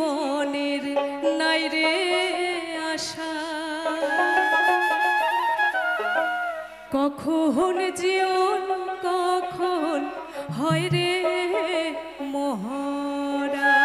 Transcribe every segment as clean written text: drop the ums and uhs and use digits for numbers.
জীবনের নাই রে আশা কখন জীবন কখন হয় রে মহরা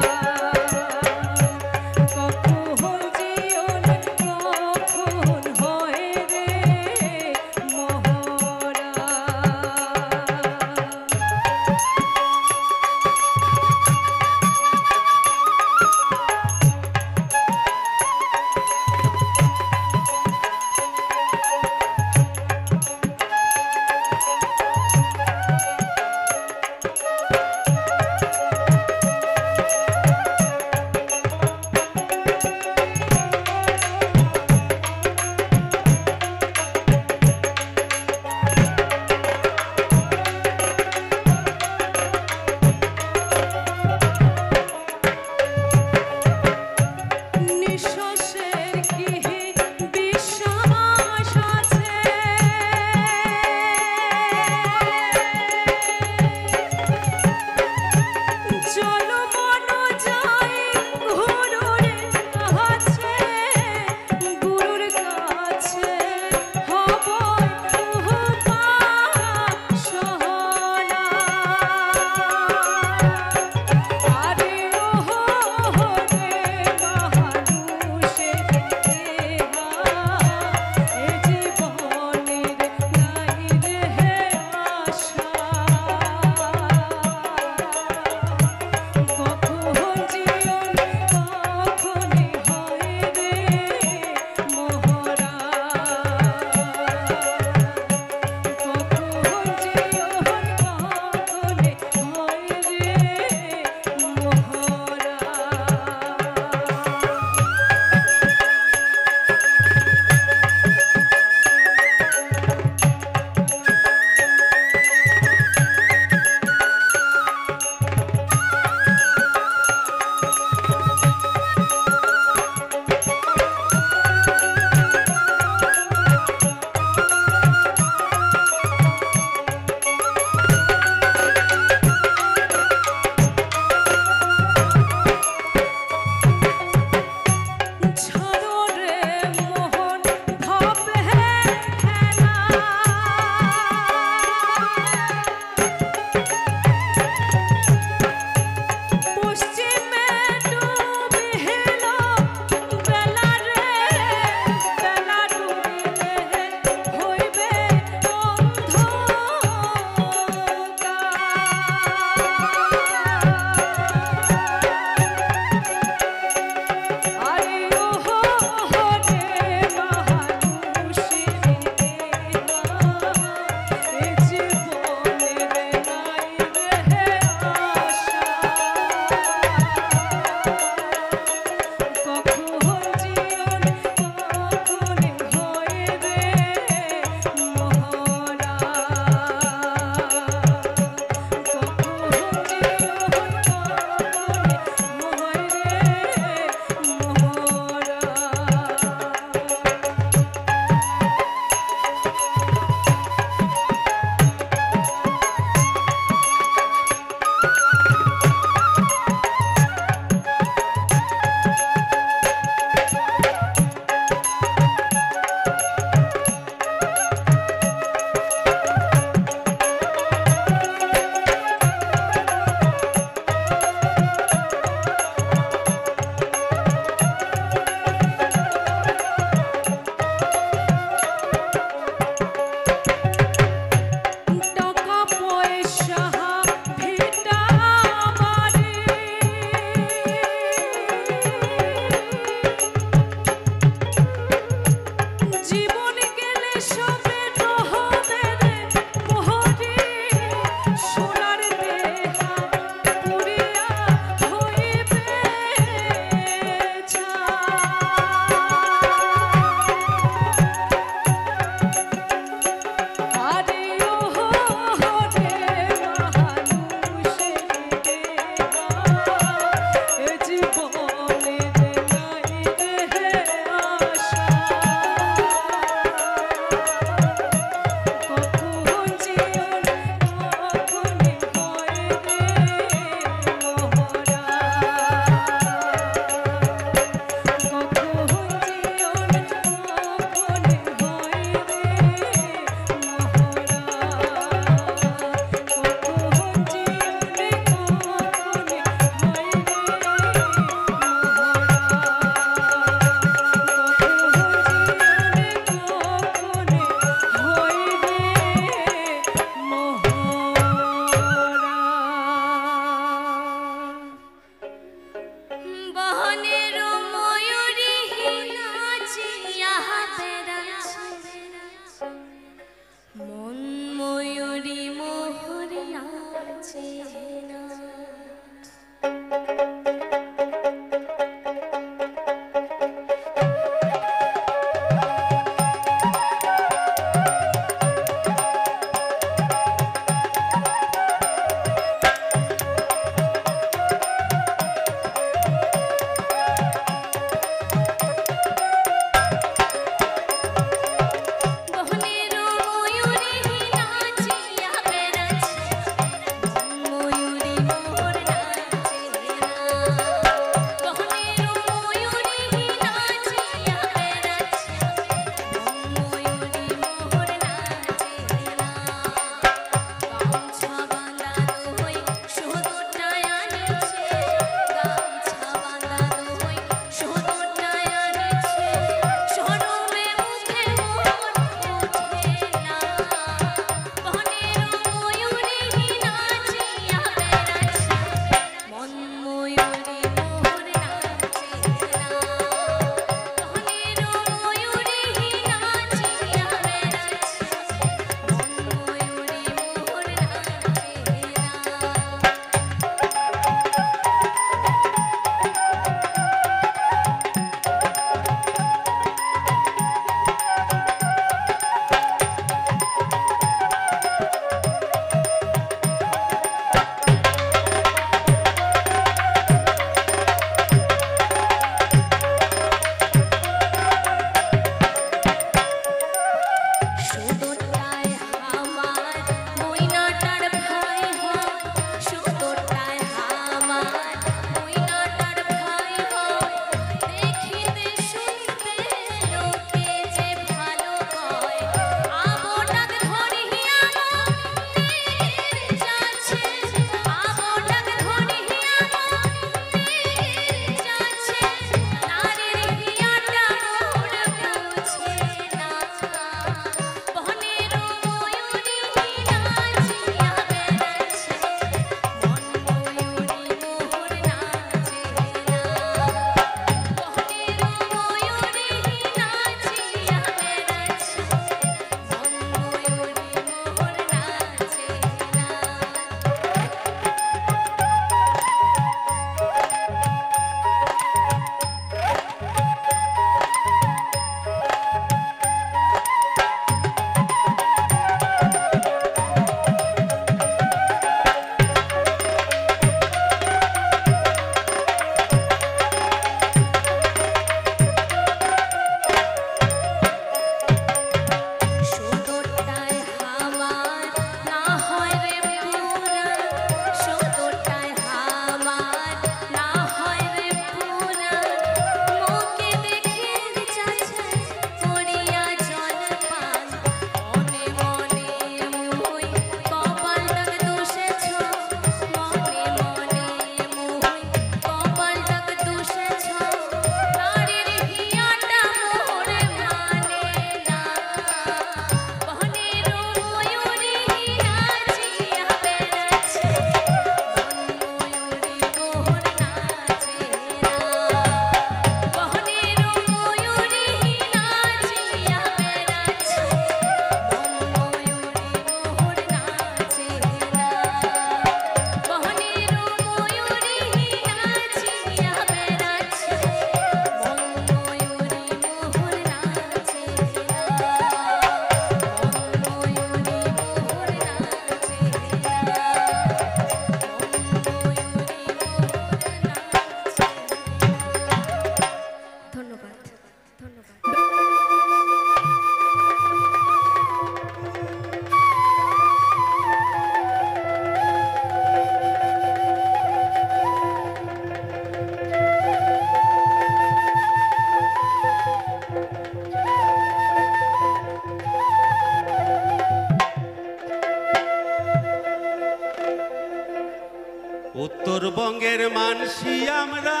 উত্তরবঙ্গের মানসি আমরা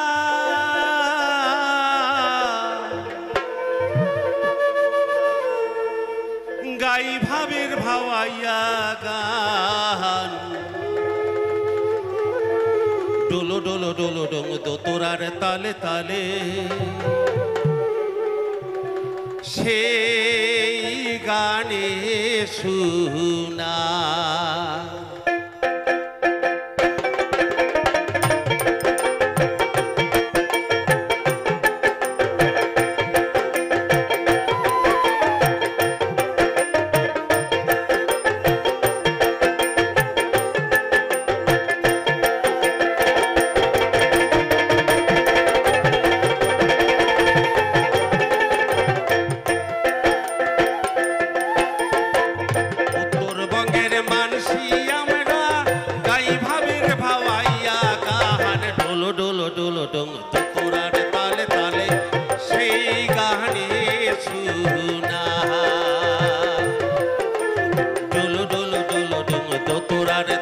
গাই ভাবের ভাওয়াইয়া গান ডোলো ডোলো ডোলো ডোং দোতরার তালে তালে সেই গানে শুনা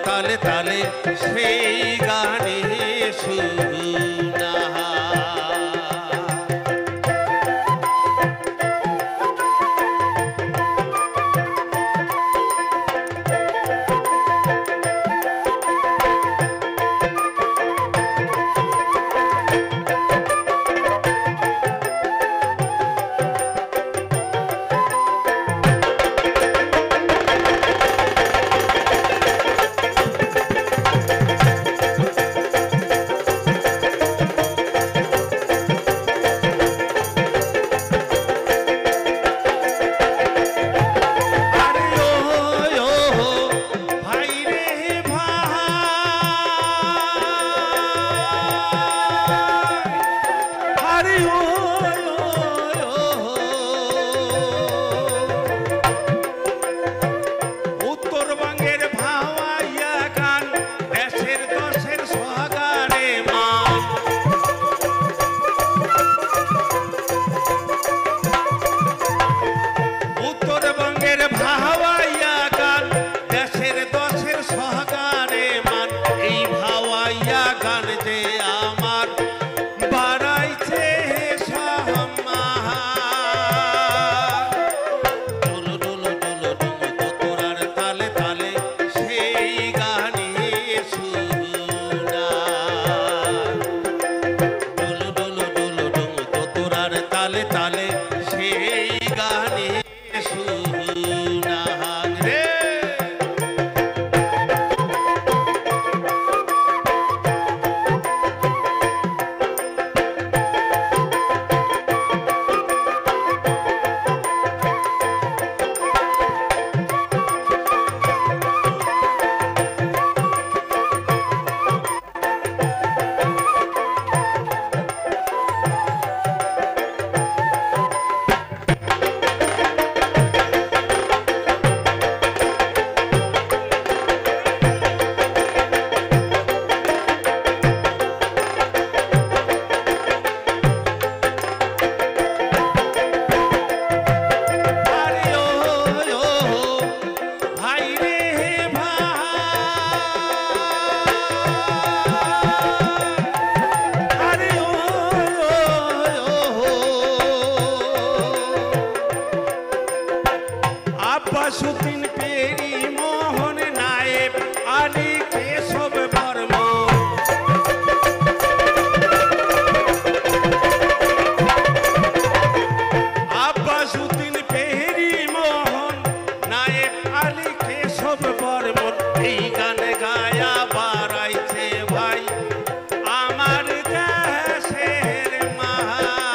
তালে তালে সেই গানে শুনা আব্বাসুদ্দিন পেরি মোহন নায়েব আলী কেশব বর্মন আব্বাসুদ্দিন পেরি মোহন নায়েব আলী কেশব বর্মন এই গান গায়া বাড়াইছে ভাই আমার দেশের মাহাই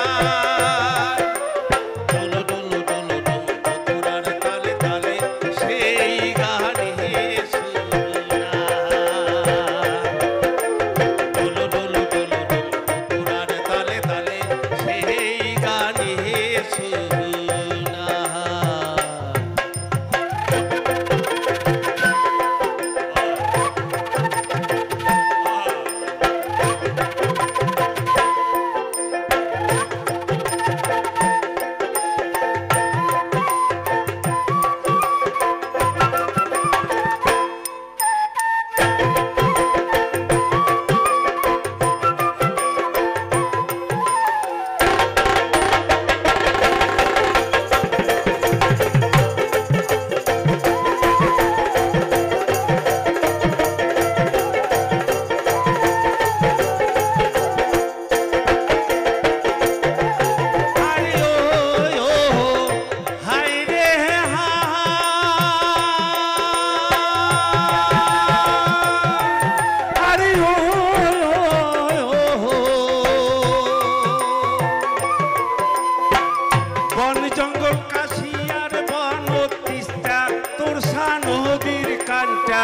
নদীর কানটা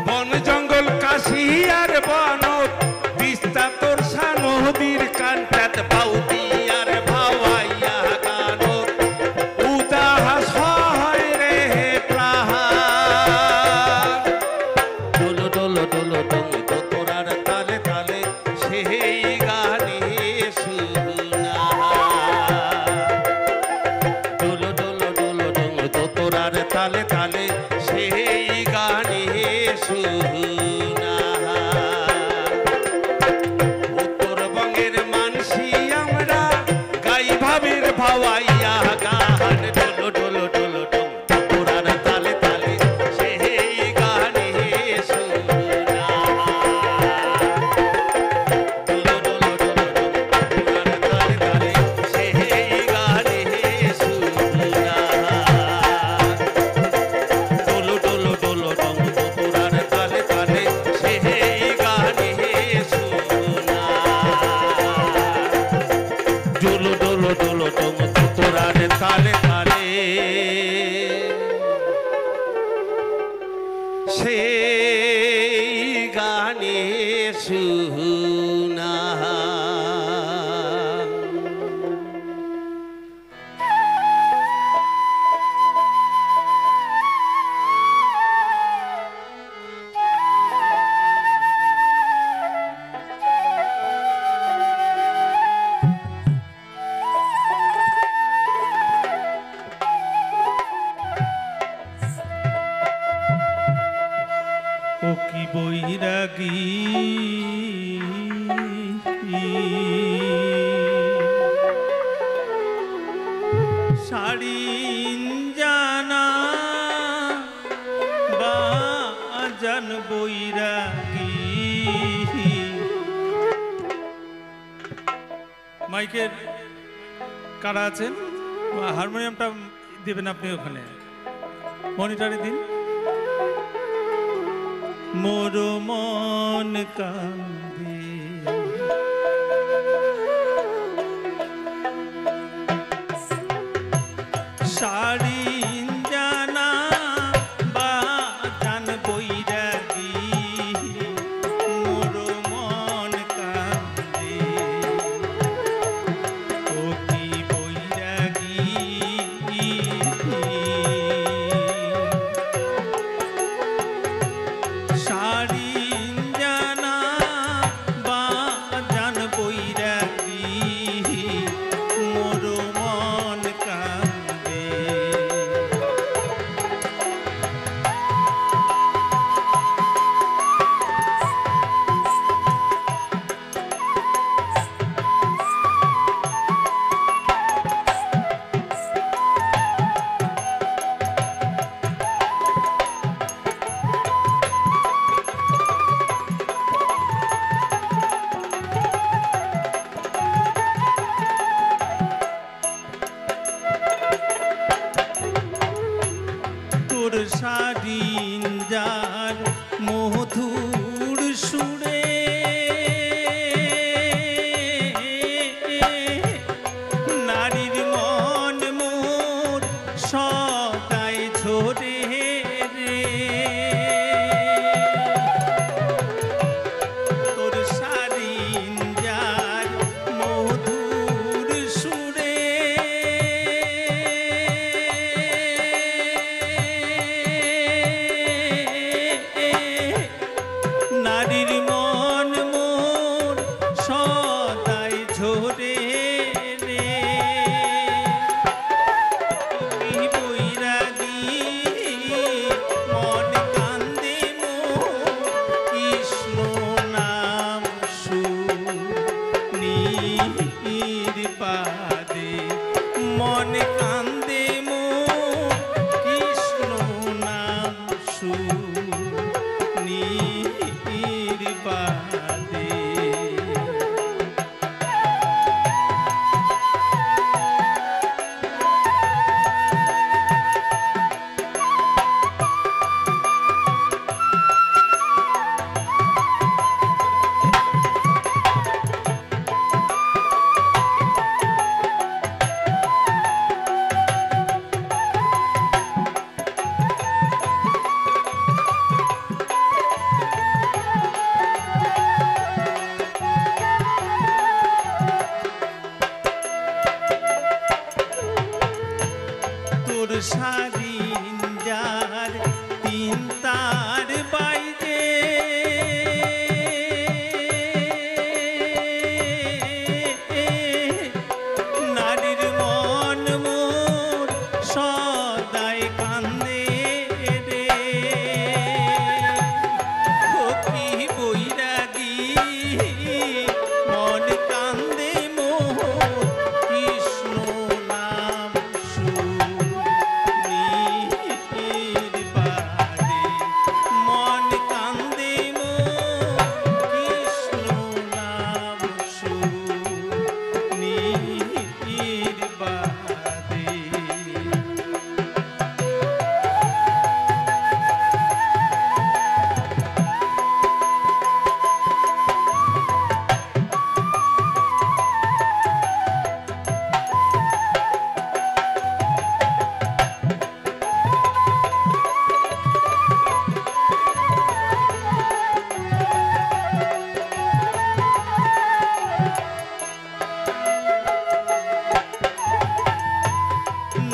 বন জঙ্গল কাশি আর বন বিস্তা তোর সা নদীর কানটাত বাউতি আর ভাওয়াইয়া গান উদাস হয় রে প্রাণ ডোলো ডোলো ডোলো ডোং তোরার তালে তালে সেই গানে শুনা ডোলো ডোলো ডোলো ডোং তোরার তালে তালে সেই গানে শুনা উত্তরবঙ্গের মানসি আমরা গাই ভাবের ভাওয়াইয়া গান ডোলো ডোলো ডোলো ডোং তোরার তালে তালে সেই গানে শুনা ডোলো ডোলো ডোলো ডোং তোরার তালে তালে সেই গানে শুনা ডোলো ডোলো ডোলো ডোং তোরার তালে তালে সেই গানে শুনা ডোলো ডোলো ডোলো ডোং তোরার তালে তালে সেই গানে শুনা ও কি বৈরাগী শাড়ি জানা বা জান বৈরাগী মাইকের কারা আছেন হারমোনিয়ামটা দেবেন আপনি ওখানে মনিটরে দিন মোর মন কান্দে শাড়ি জানা বা জান বৈরাগী মোর মন কান্দে ও কি বৈরাগী শাড়ি জানা বা জান বৈরাগী মোর মন কান্দে তোর শাড়ি যার মধুর সুরে নারীর মন মোর সদাই ঝরে রে তোর শাড়ি যার মধুর সুরে নারীর মন মোর সদাই ঝরে রে কি বৈরাগী মন কান্দে মোর কৃষ্ণ নাম শুনির পাদে মন কান্দে মোর কৃষ্ণ নাম শুনির পাদে সারিন যার তিন তার বাইরে নারীর মন মোর সদাই কান্দে রে ও কি বৈরাগী মন কান্দে মোর কৃষ্ণ নাম শুনির বাদে মন কান্দে মোর কৃষ্ণ নাম শুনির বাদে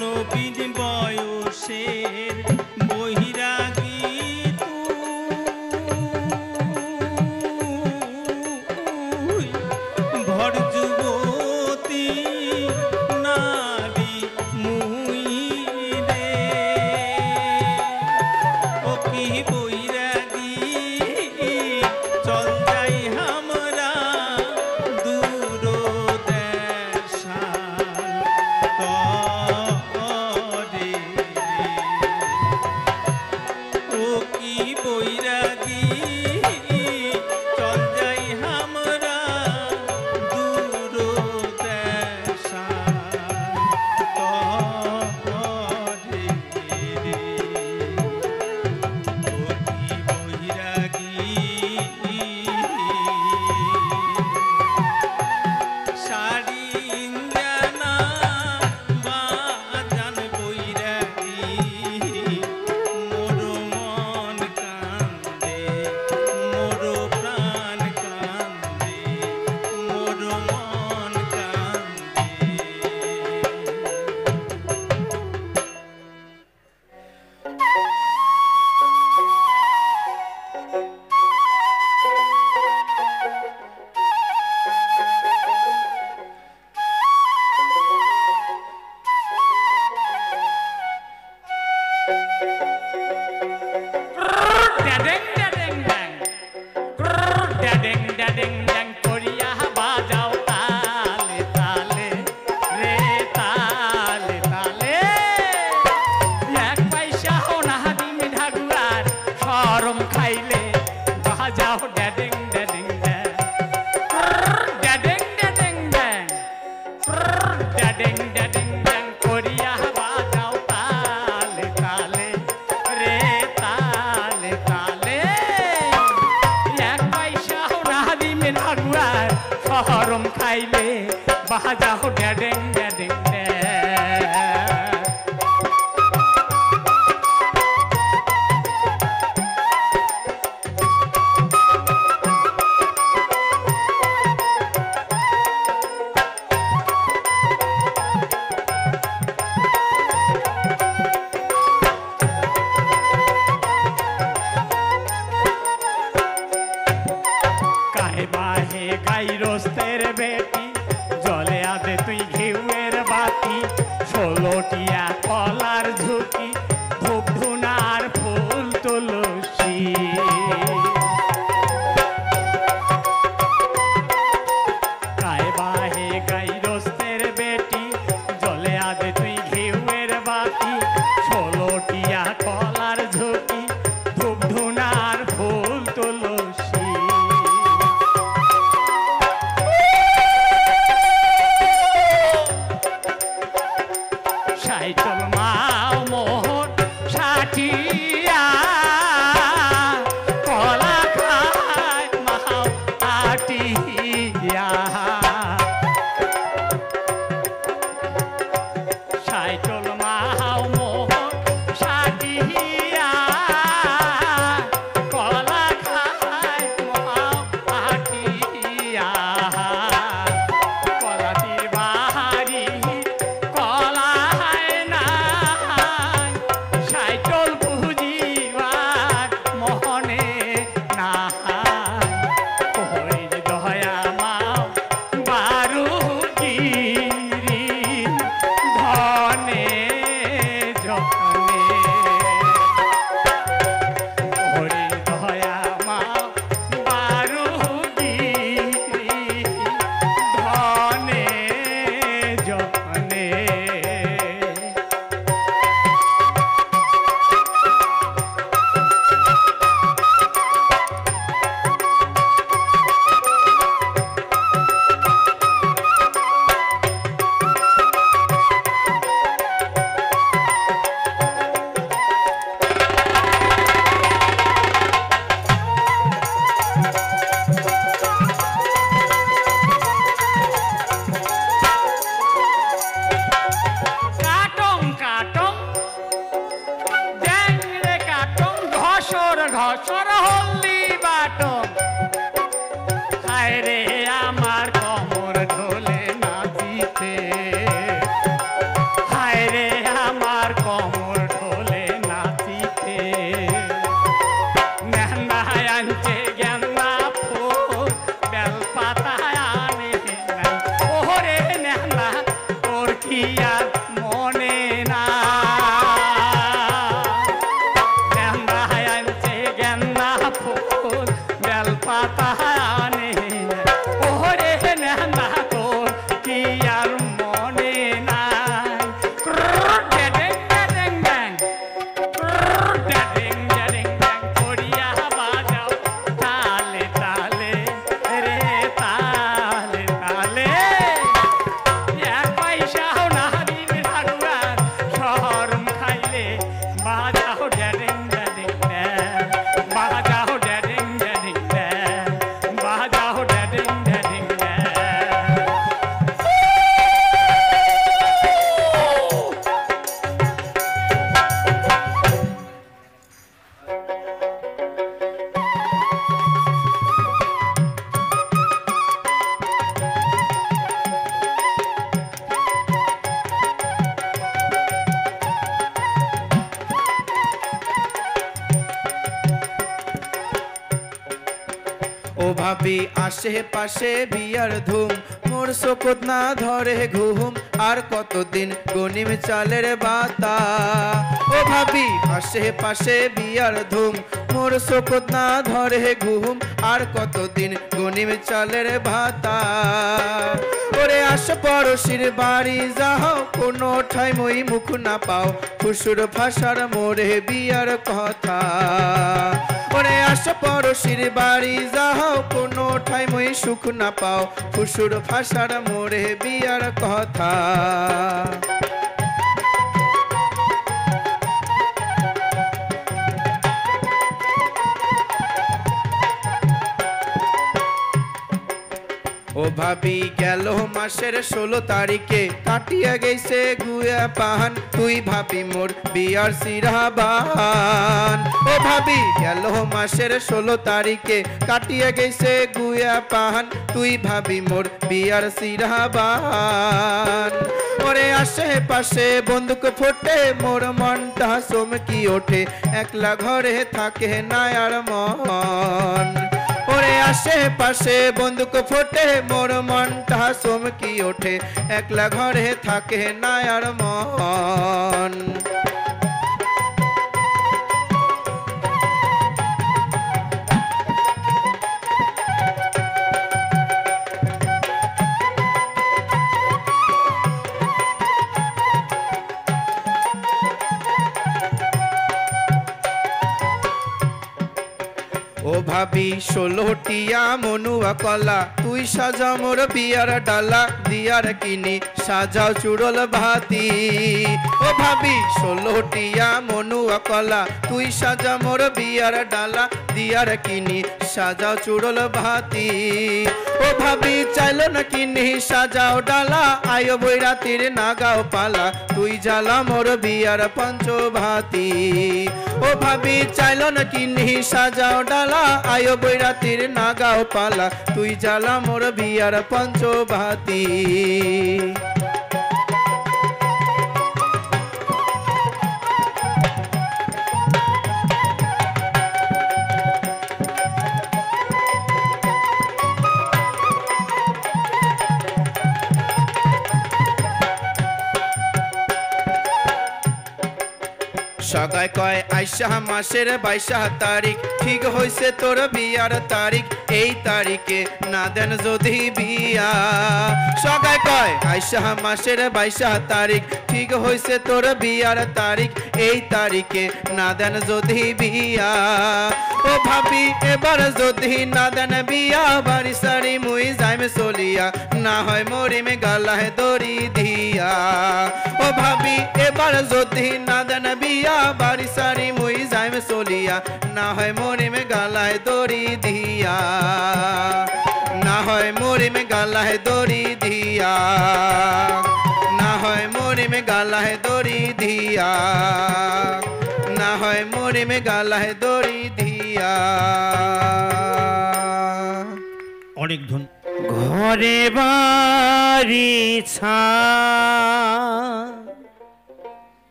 নবীন বয়সের বৈরাগী তুই ভর যুবতী নারী মুই রে ও কি বৈরাগী চল যাই আমরা দূর দেশাল তরে ও কি বৈরাগী চল যাই আমরা দূর দেশাল তরে ও কি বৈরাগী সারিন জানা বাজান বৈরাগী মোর মন কান্দে মোর প্রাণ কান্দে মোর মন কান্দে ড্যাডিং ড্যাডিং ড্যাং ড্যাডিং ড্যাডিং ড্যাং করিয়া বাজাও তালে তালে রে তালে তালে এক পয়সাও না দিমি ঢাকুয়ার শরম খাইলে বাজাও ড্যাডিং ড্যাডিং ড্যাং ড্যাডিং ড্যাডিং ড্যাং ড্যাডিং ড্যাডিং ড্যাং করিয়া বাজাও তালে তালে রে তালে তালে এক পয়সাও না দিমি ঢাকুয়ার শরম খাইলে বাজাও ড্যাডিং ড্যাডিং ড্যাং যশোর হলদি বাটন হায় রে আমার কমর ঢোলে নাচিতে হায় রে আমার কমর ঢোলে নাচিতে নেহনা আনছে গেন্দা ফুল বেলপাতা আনে নাই ওরে নেহনা তোর কি আর মনে না নেহনা আনছে গেন্দা ফুল বেলপাতা আনে নাই ওরে নেহনা তোর কি আর মনে নাই ড্যাং ড্যাং ড্যাং ড্যাং ড্যাং ড্যাং করিয়া বাজাও তালে তালে রে তালে তালে এক পয়সাও না দিন রাগুয়ার শরম খাইলে বাজাও ড্যাং ড্যাং ড্যাং বাজাও ড্যাং ড্যাং ড্যাং বাজাও ড্যাং ড্যাং ড্যাং ও ভাবি আশেপাশে বিয়ার ধুম মোর শোকত না ধরে ঘুম আর কতদিন গনিম চালের বাতা ও ভাবি আশেপাশে বিয়ার ধুম মোর শোকত না ধরে ঘুম আর কতদিন গনিম চালের ভাতা ওরে আশ পড়শির বাড়ি যাও কোনো ঠাই মই মুখ না পাও ফুসুর ভাষার মোরে বিয়ার কথা ওরে আশ পড়শির বাড়ি যাও কোনো ঠাই মই সুখ না পাও ফুসুর ভাষার মোরে বিয়ার কথা ও ভাবি গেল মাসের 16 তারিখে কাটিয়া গেছে গুয়া পাহান তুই ভাবি মোর বিয়ার সিরাবান ও ভাবি গেল মাসের 16 তারিখে কাটিয়া গেছে গুয়া পাহান তুই ভাবি মোর বিয়ার সিরাবান ওরে আশেপাশে বন্দুক ফোটে মোর মনটা চমকি ওঠে একলা ঘরে থাকে না আর মন ওরে আশেপাশে বন্দুক ফোটে মোর মনটা চমকি ওঠে একলা ঘরে থাকে না আর মন ও ভাবি 16টিয়া মনুয়া কলা তুই সাজা মোর বিয়ার ডালা দিয়ার কিনি সাজাও চুড়ল ভাতি ও ভাবি 16টিয়া মনুয়া কলা তুই সাজা মোর বিয়ার ডালা দিয়ার কিনি সাজাও চুড়ল ভাতি ও ভাবি চাইলো না কিনি সাজাও ডালা আয়ো বৈরাতির নাগাও পালা তুই জ্বালা মোর বিয়ার পঞ্চভাতি ও ভাবি চাইলো না কিনি সাজাও ডালা আয়ো বৈরাতির নাগাও পালা তুই জ্বালা মোর বিয়ার পঞ্চভাতি সগাই কয় আইসা মাসের 22 তারিখ ঠিক হইছে তোর বিয়ার তারিখ এই তারিখে না দেন যদি বিয়া সগাই কয় আইসা মাসের 22 তারিখ ঠিক হইছে তোর বিয়ার তারিখ এই তারিখে না দেন যদি বিয়া ও ভাবি এবার যদি না দেন বিয়া বাড়ি সারি মুই যাইমে চলিয়া না হয় মরিমে গালায় দড়ি দিয়া ও ভাবি এবার যদি না দেন বিয়া বাড়ি সারি মুই যাইমে চলিয়া না হয় মরিমে গালায় দড়ি দিয়া না হয় মরিমে গালায় দড়ি দিয়া না হয় মরিমে গালায় দড়ি দিয়া না হয় মরিমে গালায় দড়ি দিয়া বিয়া। অনেক ধন। ঘরে বাড়ি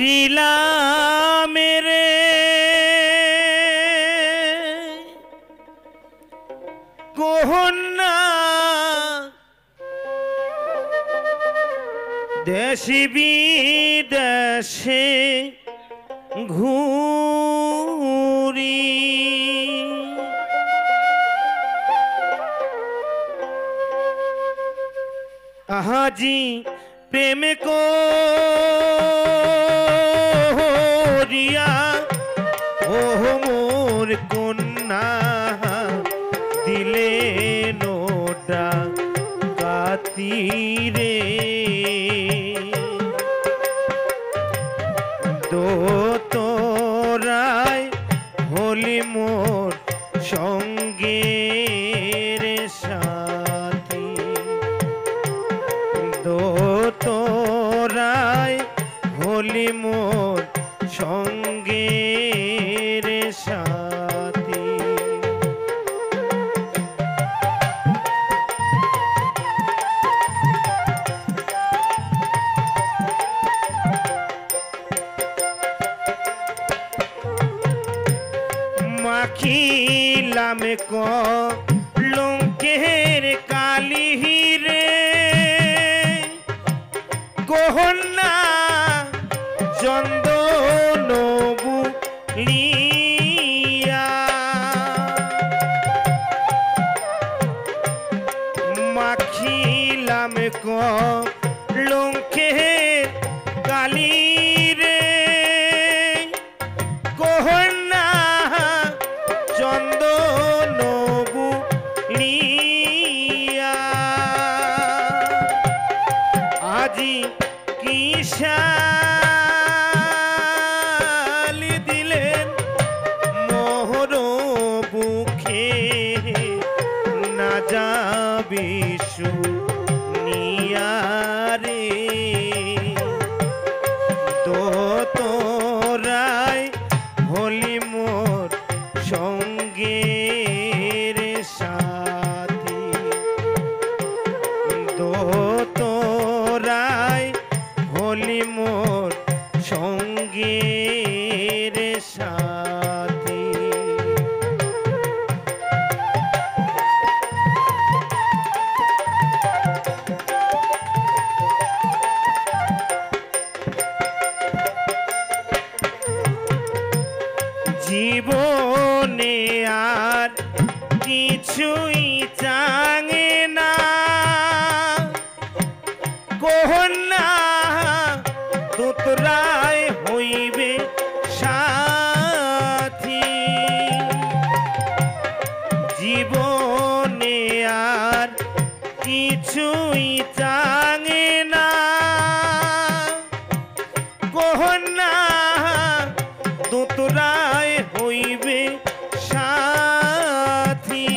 রিলা মেরে কোহন্না দেশি বিদেশে ঘুরি আজি প্রেম করিয়া ও মোর কন্যা দিলে নোটা কাতিরে দো তোরাই হলি মোর সঙ্গে রে সাথী দো তোরাই হলি মোর সঙ্গে রে সাথী। মাখিলাম কলঙ্কের কালি রে গহনা চন্দন বুলিয়া মাখিলাম কলঙ্কের কালি রে গহনা চন্দন বুলিয়া আজি কিশালি দিলেন মোহর বুকে না যাবি শুনিয়ারে তো তোরাই হলি মোর সঙ্গে রে সাথী তো তোরাই হলি মোর সঙ্গে রে সাথী। জীবনে আর কিছুই চাঙে না কহন্যা তোতরায় হইবে সাথী জীবনে আর কিছুই চাঙে না কহন্যা তোতরায় হইবে সাথী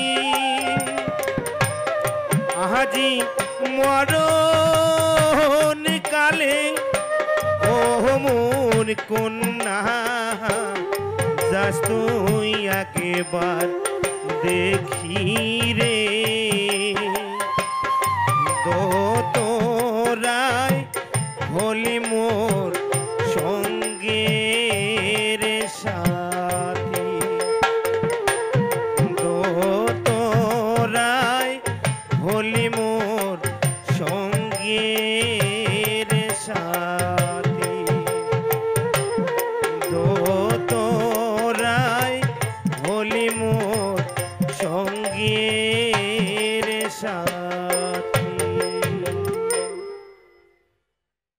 আজি মরণ কালে ও মোর কন্যা যাস তুই একবার দেখি রে